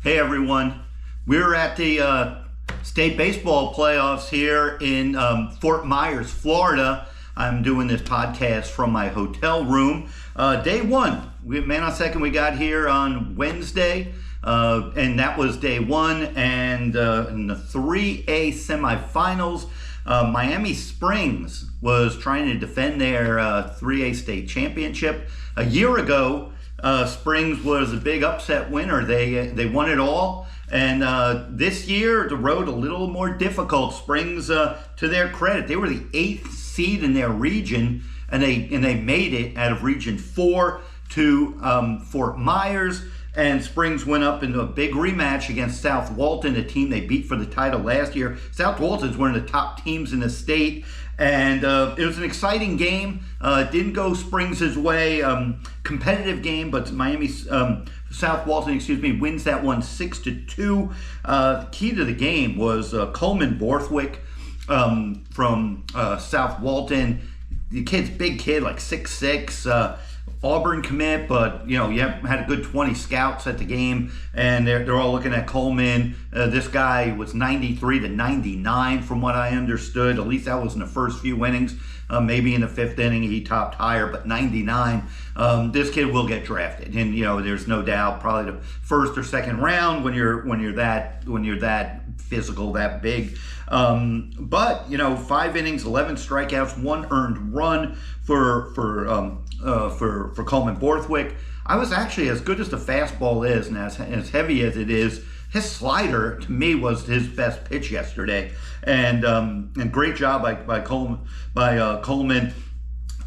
Hey everyone, we're at the state baseball playoffs here in Fort Myers, Florida. I'm doing this podcast from my hotel room. Day one, man on second, we got here on Wednesday, and that was day one. And in the 3A semifinals, Miami Springs was trying to defend their 3A state championship. A year ago, Springs was a big upset winner. They won it all. And this year, the road a little more difficult. Springs, to their credit, they were the 8th seed in their region, and they made it out of Region 4 to Fort Myers. And Springs went up into a big rematch against South Walton, a team they beat for the title last year. South Walton is one of the top teams in the state, and it was an exciting game. It didn't go Springs' way. Competitive game, but South Walton, wins that one 6-2. Key to the game was Coleman Borthwick from South Walton. The kid's big kid, like 6'6". Auburn commit, but you had a good 20 scouts at the game, and they're all looking at Coleman. This guy was 93-99 from what I understood. At least that was in the first few innings. Maybe in the 5th inning he topped higher, but 99. This kid will get drafted, and there's no doubt, probably the first or second round when you're that physical, that big. But 5 innings, 11 strikeouts, 1 earned run for Coleman Borthwick. I was actually, as good as the fastball is and as heavy as it is, his slider to me was his best pitch yesterday, and great job by Coleman.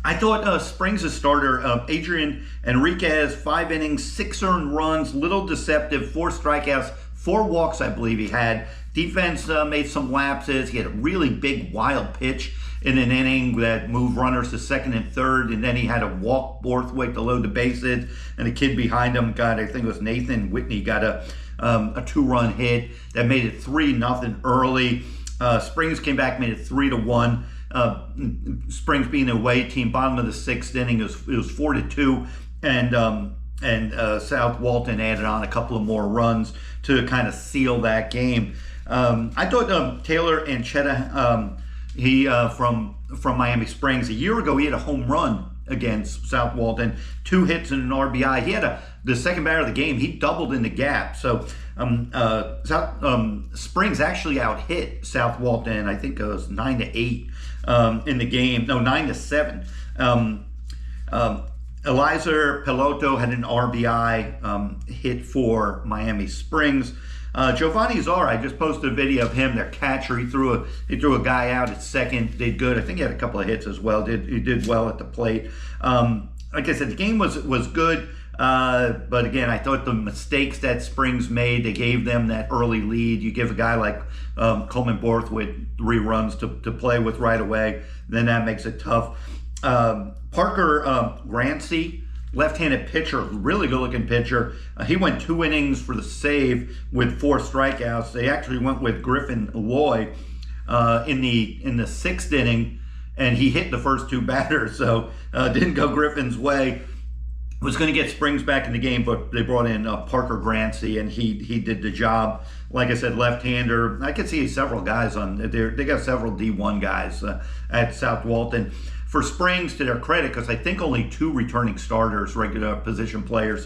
I thought Springs' starter, Adrian Enriquez, 5 innings, 6 earned runs, little deceptive, 4 strikeouts, 4 walks, I believe he had. Defense made some lapses. He had a really big, wild pitch in an inning that moved runners to second and third, and then he had a walk Borthwick to load the bases, and the kid behind him got, I think it was Nathan Whitney, got a 2-run hit that made it 3-0 early. Springs came back, made it 3-1. Springs being an away team, bottom of the 6th inning, it was 4-2, and South Walton added on a couple of more runs to kind of seal that game. I thought Taylor Anchetta, he from Miami Springs, a year ago he had a home run against South Walton, 2 hits and an RBI. He had the second batter of the game. He doubled in the gap. So Springs actually out hit South Walton. I think it was 9-8 in the game. No, 9-7. Eliezer Peloto had an RBI hit for Miami Springs. Giovanni Zara, I just posted a video of him, their catcher. He threw a guy out at second, did good. I think he had a couple of hits as well. He did well at the plate. Like I said, the game was good. But again, I thought the mistakes that Springs made, they gave them that early lead. You give a guy like Coleman Borthwick 3 runs to play with right away, then that makes it tough. Parker Grancy, left-handed pitcher, really good-looking pitcher. He went 2 innings for the save with 4 strikeouts. They actually went with Griffin Loy in the 6th inning, and he hit the first 2 batters, so didn't go Griffin's way. Was going to get Springs back in the game, but they brought in Parker Grancy, and he did the job. Like I said, left-hander. I could see several guys on there. They got several D1 guys at South Walton. For Springs, to their credit, because I think only 2 returning starters, regular position players,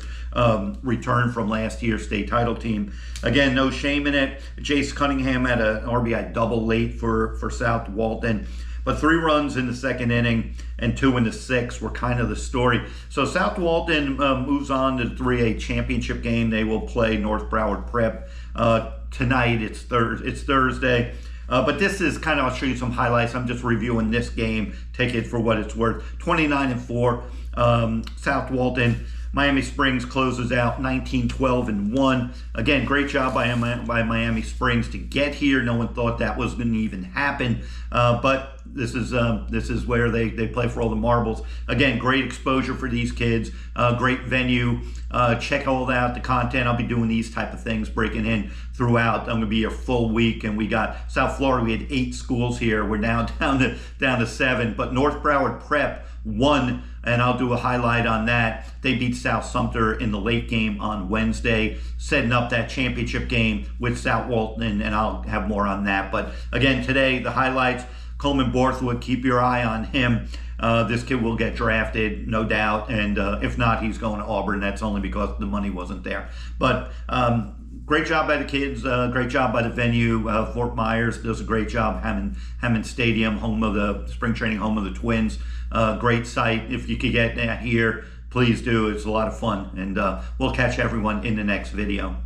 returned from last year's state title team. Again, no shame in it. Jace Cunningham had an RBI double late for South Walton. But 3 runs in the 2nd inning and 2 in the 6th were kind of the story. So South Walton moves on to the 3A championship game. They will play North Broward Prep tonight. It's Thursday. But this is kind of, I'll show you some highlights. I'm just reviewing this game. Take it for what it's worth. 29-4, South Walton. Miami Springs closes out 19-12-1. Again, great job by Miami Springs to get here. No one thought that was going to even happen, but this is where they play for all the marbles. Again, great exposure for these kids. Great venue. Check all out the content. I'll be doing these type of things, breaking in throughout. I'm going to be here full week, and we got South Florida. We had 8 schools here. We're now down to 7. But North Broward Prep won and I'll do a highlight on that. They beat South Sumter in the late game on Wednesday, setting up that championship game with South Walton, and I'll have more on that. But again, today, the highlights, Coleman Borthwood, keep your eye on him. This kid will get drafted, no doubt, and if not, he's going to Auburn. That's only because the money wasn't there. But great job by the kids, great job by the venue. Fort Myers does a great job. Hammond Stadium, home of the spring training, home of the Twins. Great site. If you could get here, please do. It's a lot of fun, and we'll catch everyone in the next video.